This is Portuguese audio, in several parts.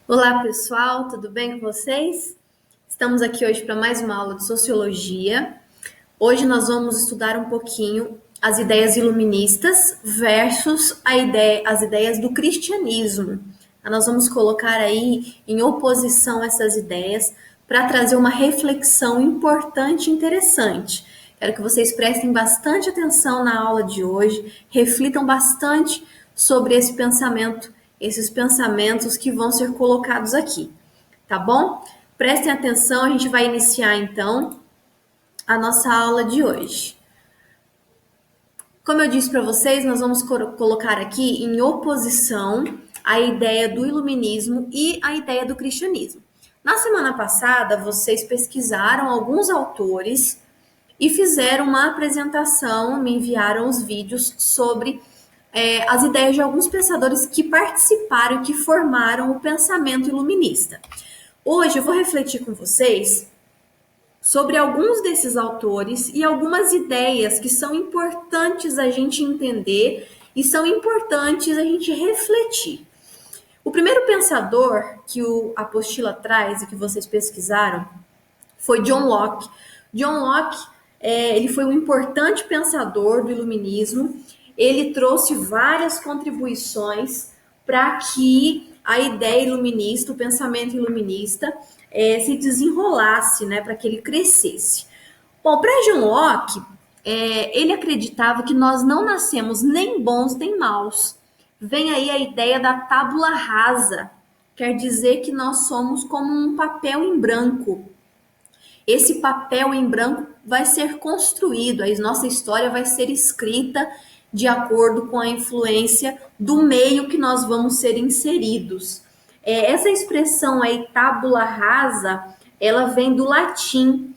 Olá, pessoal, tudo bem com vocês? Estamos aqui hoje para mais uma aula de sociologia. Hoje nós vamos estudar um pouquinho as ideias iluministas versus as ideias do cristianismo. Nós vamos colocar aí em oposição essas ideias para trazer uma reflexão importante e interessante. Quero que vocês prestem bastante atenção na aula de hoje, reflitam bastante sobre esses pensamentos que vão ser colocados aqui, tá bom? Prestem atenção, a gente vai iniciar então a nossa aula de hoje. Como eu disse para vocês, nós vamos colocar aqui em oposição a ideia do iluminismo e a ideia do cristianismo. Na semana passada, vocês pesquisaram alguns autores e fizeram uma apresentação, me enviaram os vídeos sobre as ideias de alguns pensadores que participaram e que formaram o pensamento iluminista. Hoje eu vou refletir com vocês sobre alguns desses autores e algumas ideias que são importantes a gente entender e são importantes a gente refletir. O primeiro pensador que a apostila traz e que vocês pesquisaram foi John Locke. John Locke, ele foi um importante pensador do iluminismo. Ele trouxe várias contribuições para que a ideia iluminista, o pensamento iluminista, se desenrolasse, né, para que ele crescesse. Bom, para John Locke, ele acreditava que nós não nascemos nem bons nem maus. Vem aí a ideia da tábula rasa, quer dizer que nós somos como um papel em branco. Esse papel em branco vai ser construído, a nossa história vai ser escrita de acordo com a influência do meio que nós vamos ser inseridos. Essa expressão aí, tábula rasa, ela vem do latim,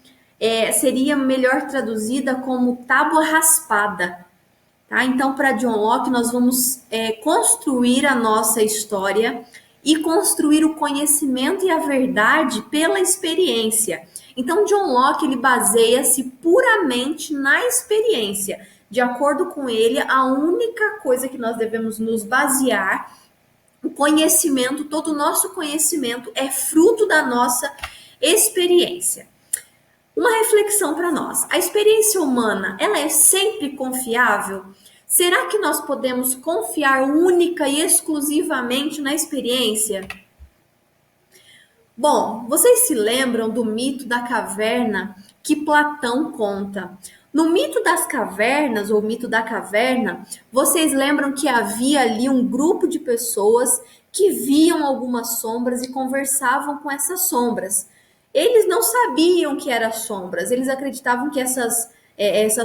seria melhor traduzida como tábua raspada. Tá? Então, para John Locke, nós vamos construir a nossa história e construir o conhecimento e a verdade pela experiência. Então, John Locke ele baseia-se puramente na experiência. De acordo com ele, a única coisa que nós devemos nos basear, o conhecimento, todo o nosso conhecimento é fruto da nossa experiência. Uma reflexão para nós. A experiência humana, ela é sempre confiável? Será que nós podemos confiar única e exclusivamente na experiência? Bom, vocês se lembram do mito da caverna que Platão conta? No mito das cavernas, ou mito da caverna, vocês lembram que havia ali um grupo de pessoas que viam algumas sombras e conversavam com essas sombras. Eles não sabiam que eram sombras, eles acreditavam que essas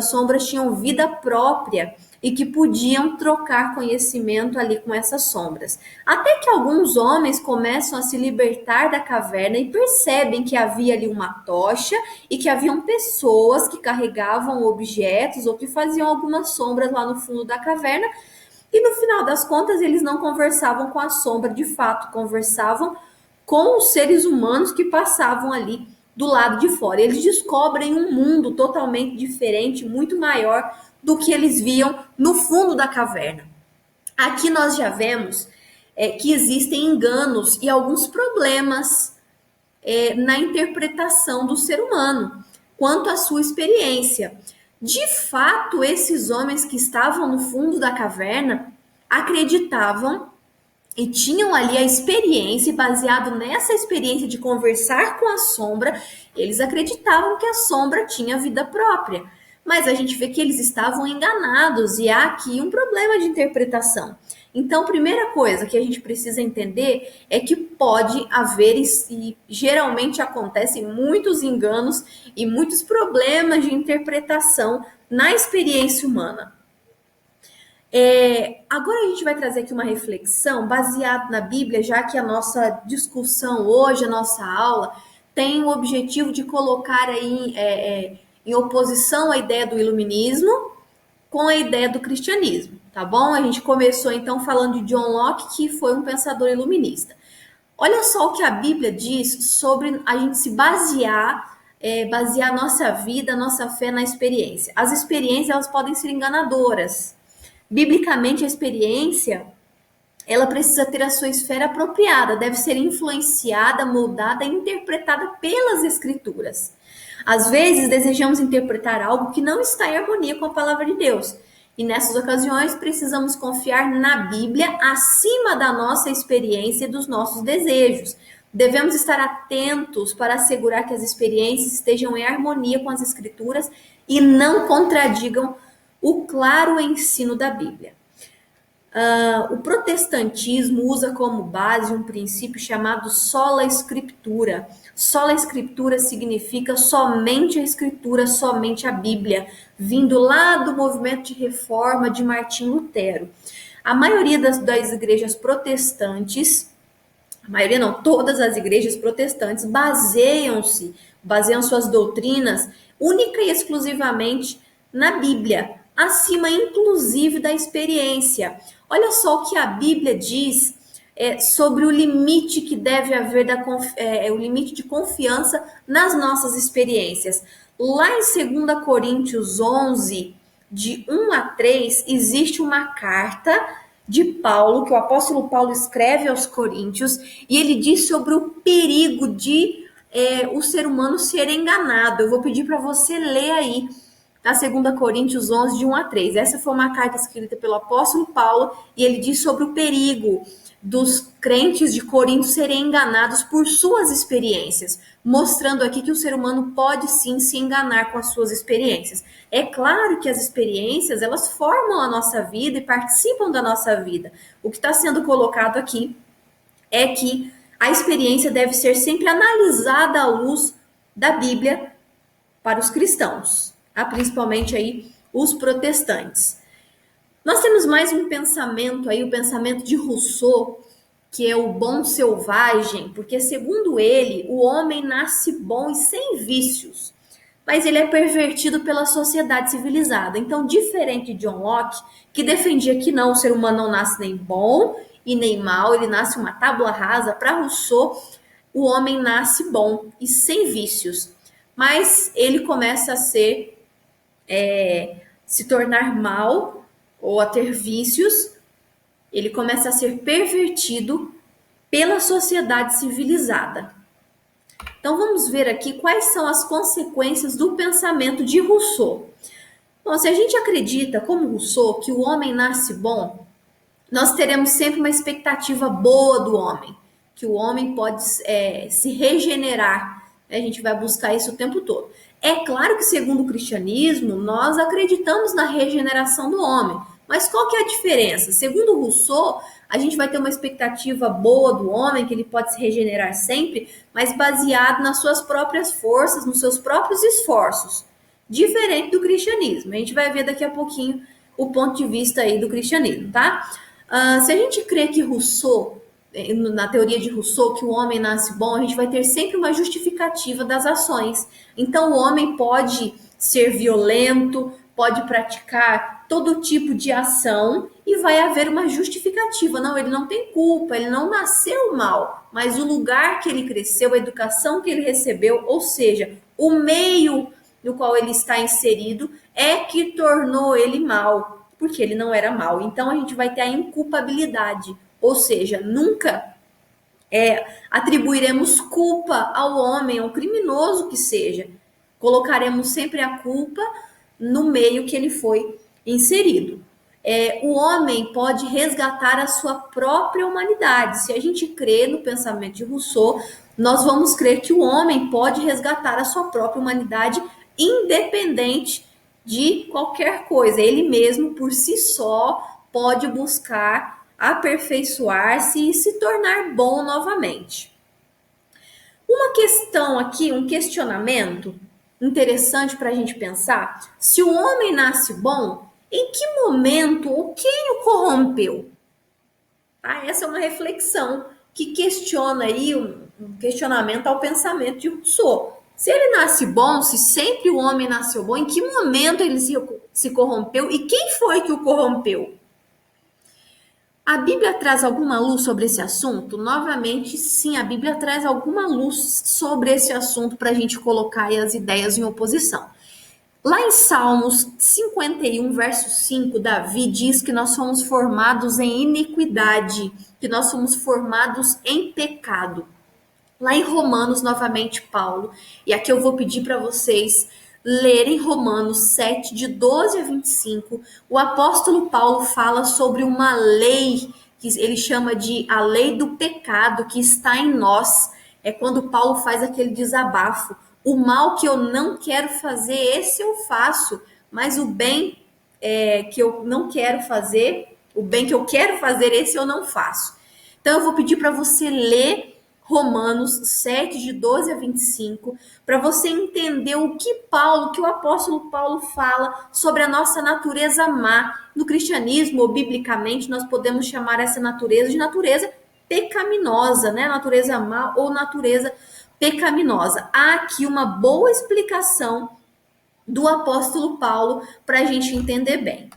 sombras tinham vida própria e que podiam trocar conhecimento ali com essas sombras. Até que alguns homens começam a se libertar da caverna e percebem que havia ali uma tocha e que haviam pessoas que carregavam objetos ou que faziam algumas sombras lá no fundo da caverna. E no final das contas, eles não conversavam com a sombra de fato, conversavam com os seres humanos que passavam ali do lado de fora. Eles descobrem um mundo totalmente diferente, muito maior do que eles viam no fundo da caverna. Aqui nós já vemos que existem enganos e alguns problemas na interpretação do ser humano quanto à sua experiência. De fato, esses homens que estavam no fundo da caverna acreditavam e tinham ali a experiência, e baseado nessa experiência de conversar com a sombra, eles acreditavam que a sombra tinha vida própria. Mas a gente vê que eles estavam enganados e há aqui um problema de interpretação. Então, primeira coisa que a gente precisa entender é que pode haver e geralmente acontecem muitos enganos e muitos problemas de interpretação na experiência humana. Agora a gente vai trazer aqui uma reflexão baseada na Bíblia, já que a nossa discussão hoje, a nossa aula, tem o objetivo de colocar aí em oposição a ideia do iluminismo com a ideia do cristianismo, tá bom? A gente começou então falando de John Locke, que foi um pensador iluminista. Olha só o que a Bíblia diz sobre a gente se basear nossa vida, nossa fé na experiência. As experiências, elas podem ser enganadoras. Biblicamente, a experiência, ela precisa ter a sua esfera apropriada, deve ser influenciada, moldada e interpretada pelas escrituras. Às vezes, desejamos interpretar algo que não está em harmonia com a palavra de Deus. E nessas ocasiões, precisamos confiar na Bíblia acima da nossa experiência e dos nossos desejos. Devemos estar atentos para assegurar que as experiências estejam em harmonia com as Escrituras e não contradigam o claro ensino da Bíblia. O protestantismo usa como base um princípio chamado sola scriptura. Sola scriptura significa somente a Escritura, somente a Bíblia, vindo lá do movimento de reforma de Martim Lutero. A maioria das igrejas protestantes, a maioria não, todas as igrejas protestantes baseiam suas doutrinas única e exclusivamente na Bíblia, acima inclusive da experiência. Olha só o que a Bíblia diz sobre o limite que deve haver, o limite de confiança nas nossas experiências. Lá em 2 Coríntios 11, de 1 a 3, existe uma carta de Paulo, que o apóstolo Paulo escreve aos Coríntios, e ele diz sobre o perigo de o ser humano ser enganado. Eu vou pedir para você ler aí, tá? 2 Coríntios 11, de 1 a 3. Essa foi uma carta escrita pelo apóstolo Paulo, e ele diz sobre o perigo dos crentes de Corinto serem enganados por suas experiências, mostrando aqui que o ser humano pode sim se enganar com as suas experiências. É claro que as experiências, elas formam a nossa vida e participam da nossa vida. O que está sendo colocado aqui é que a experiência deve ser sempre analisada à luz da Bíblia para os cristãos, tá? Principalmente aí os protestantes. Nós temos mais um pensamento aí, o pensamento de Rousseau, que é o bom selvagem, porque segundo ele, o homem nasce bom e sem vícios, mas ele é pervertido pela sociedade civilizada. Então, diferente de John Locke, que defendia que não, o ser humano não nasce nem bom e nem mal, ele nasce uma tábua rasa, para Rousseau, o homem nasce bom e sem vícios, mas ele começa a se tornar mal, ou a ter vícios, ele começa a ser pervertido pela sociedade civilizada. Então vamos ver aqui quais são as consequências do pensamento de Rousseau. Bom, se a gente acredita, como Rousseau, que o homem nasce bom, nós teremos sempre uma expectativa boa do homem, que o homem pode se regenerar. A gente vai buscar isso o tempo todo. É claro que, segundo o cristianismo, nós acreditamos na regeneração do homem. Mas qual que é a diferença? Segundo Rousseau, a gente vai ter uma expectativa boa do homem, que ele pode se regenerar sempre, mas baseado nas suas próprias forças, nos seus próprios esforços. Diferente do cristianismo. A gente vai ver daqui a pouquinho o ponto de vista aí do cristianismo, tá? Se a gente crê que Rousseau, na teoria de Rousseau, que o homem nasce bom, a gente vai ter sempre uma justificativa das ações. Então, o homem pode ser violento, pode praticar todo tipo de ação e vai haver uma justificativa. Não, ele não tem culpa, ele não nasceu mal, mas o lugar que ele cresceu, a educação que ele recebeu, ou seja, o meio no qual ele está inserido é que tornou ele mal, porque ele não era mal. Então, a gente vai ter a inculpabilidade. Ou seja, nunca atribuiremos culpa ao homem, ao criminoso que seja. Colocaremos sempre a culpa no meio que ele foi inserido. O homem pode resgatar a sua própria humanidade. Se a gente crê no pensamento de Rousseau, nós vamos crer que o homem pode resgatar a sua própria humanidade independente de qualquer coisa. Ele mesmo, por si só, pode buscar aperfeiçoar-se e se tornar bom novamente. Uma questão aqui, um questionamento interessante para a gente pensar: se o homem nasce bom, em que momento ou quem o corrompeu? Tá? Essa é uma reflexão que questiona aí um questionamento ao pensamento de Rousseau. Se ele nasce bom, se sempre o homem nasceu bom, em que momento ele se corrompeu e quem foi que o corrompeu? A Bíblia traz alguma luz sobre esse assunto? Novamente, sim, a Bíblia traz alguma luz sobre esse assunto para a gente colocar aí as ideias em oposição. Lá em Salmos 51, verso 5, Davi diz que nós somos formados em iniquidade, que nós somos formados em pecado. Lá em Romanos, novamente, Paulo, e aqui eu vou pedir para vocês lerem Romanos 7, de 12 a 25. O apóstolo Paulo fala sobre uma lei que ele chama de a lei do pecado que está em nós. É quando Paulo faz aquele desabafo. O mal que eu não quero fazer, esse eu faço, mas o bem que eu não quero fazer, o bem que eu quero fazer, esse eu não faço. Então eu vou pedir para você ler Romanos 7, de 12 a 25, para você entender o que o apóstolo Paulo fala sobre a nossa natureza má. No cristianismo, ou biblicamente, nós podemos chamar essa natureza de natureza pecaminosa, né? Natureza má ou natureza pecaminosa. Há aqui uma boa explicação do apóstolo Paulo para a gente entender bem.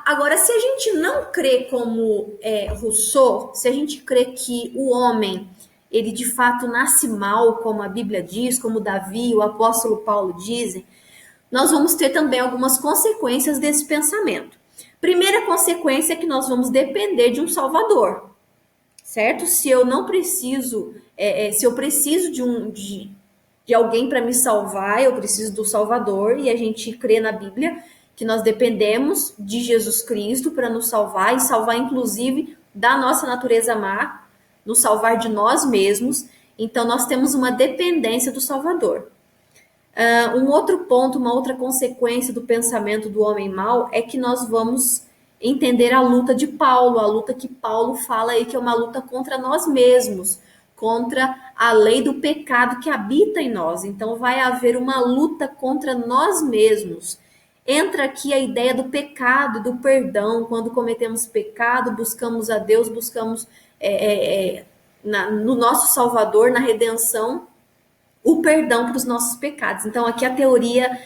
Agora, se a gente não crê como Rousseau, se a gente crê que o homem, ele de fato nasce mal, como a Bíblia diz, como Davi, o apóstolo Paulo dizem, nós vamos ter também algumas consequências desse pensamento. Primeira consequência é que nós vamos depender de um Salvador, certo? Se eu não preciso, se eu preciso de alguém para me salvar, eu preciso do Salvador, e a gente crê na Bíblia que nós dependemos de Jesus Cristo para nos salvar e salvar, inclusive, da nossa natureza má, nos salvar de nós mesmos. Então, nós temos uma dependência do Salvador. Um outro ponto, uma outra consequência do pensamento do homem mau é que nós vamos entender a luta de Paulo, a luta que Paulo fala aí, que é uma luta contra nós mesmos, contra a lei do pecado que habita em nós. Então, vai haver uma luta contra nós mesmos. Entra aqui a ideia do pecado, do perdão. Quando cometemos pecado, buscamos a Deus, buscamos no nosso Salvador, na redenção, o perdão para os nossos pecados. Então, aqui a teoria,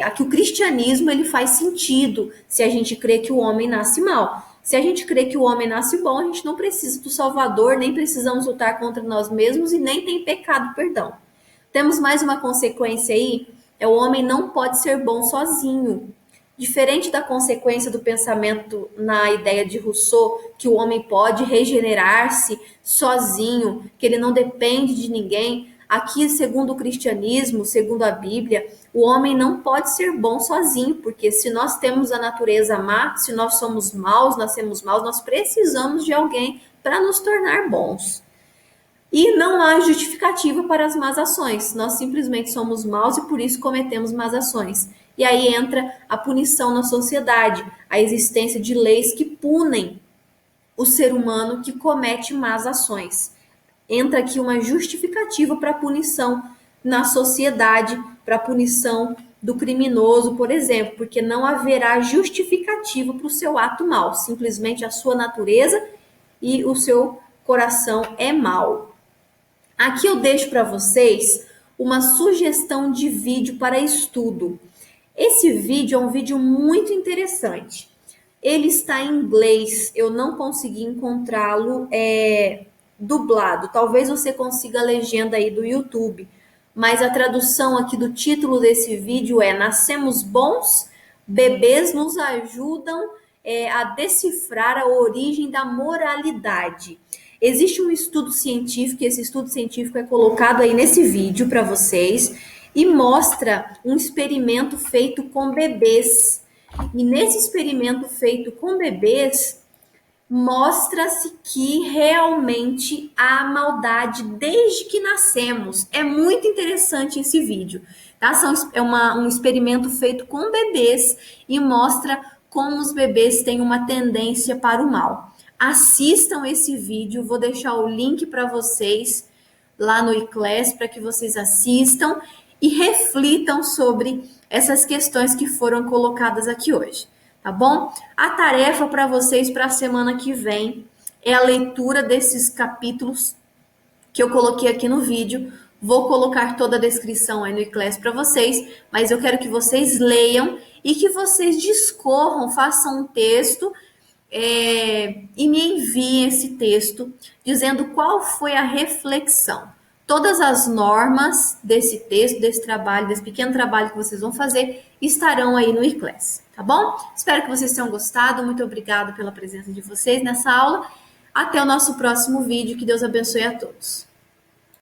aqui o cristianismo, ele faz sentido se a gente crê que o homem nasce mal. Se a gente crê que o homem nasce bom, a gente não precisa do Salvador, nem precisamos lutar contra nós mesmos e nem tem pecado, perdão. Temos mais uma consequência aí, o homem não pode ser bom sozinho. Diferente da consequência do pensamento na ideia de Rousseau, que o homem pode regenerar-se sozinho, que ele não depende de ninguém, aqui, segundo o cristianismo, segundo a Bíblia, o homem não pode ser bom sozinho, porque se nós temos a natureza má, se nós somos maus, nascemos maus, nós precisamos de alguém para nos tornar bons. E não há justificativa para as más ações. Nós simplesmente somos maus e por isso cometemos más ações. E aí entra a punição na sociedade, a existência de leis que punem o ser humano que comete más ações. Entra aqui uma justificativa para a punição na sociedade, para a punição do criminoso, por exemplo, porque não haverá justificativa para o seu ato mau. Simplesmente a sua natureza e o seu coração é mau. Aqui eu deixo para vocês uma sugestão de vídeo para estudo. Esse vídeo é um vídeo muito interessante. Ele está em inglês, eu não consegui encontrá-lo dublado. Talvez você consiga a legenda aí do YouTube, mas a tradução aqui do título desse vídeo é Nascemos Bons, Bebês nos ajudam a decifrar a origem da moralidade. Existe um estudo científico, e esse estudo científico é colocado aí nesse vídeo para vocês, e mostra um experimento feito com bebês. E nesse experimento feito com bebês, mostra-se que realmente há maldade desde que nascemos. É muito interessante esse vídeo, tá? Um experimento feito com bebês e mostra como os bebês têm uma tendência para o mal. Assistam esse vídeo, vou deixar o link para vocês lá no iClass para que vocês assistam e reflitam sobre essas questões que foram colocadas aqui hoje, tá bom? A tarefa para vocês para a semana que vem é a leitura desses capítulos que eu coloquei aqui no vídeo. Vou colocar toda a descrição aí no iClass para vocês, mas eu quero que vocês leiam e que vocês discorram, façam um texto e me enviem esse texto dizendo qual foi a reflexão. todas as normas desse texto, desse trabalho, desse pequeno trabalho que vocês vão fazer, estarão aí no eClass, tá bom? Espero que vocês tenham gostado. Muito obrigada pela presença de vocês nessa aula. Até o nosso próximo vídeo. Que Deus abençoe a todos.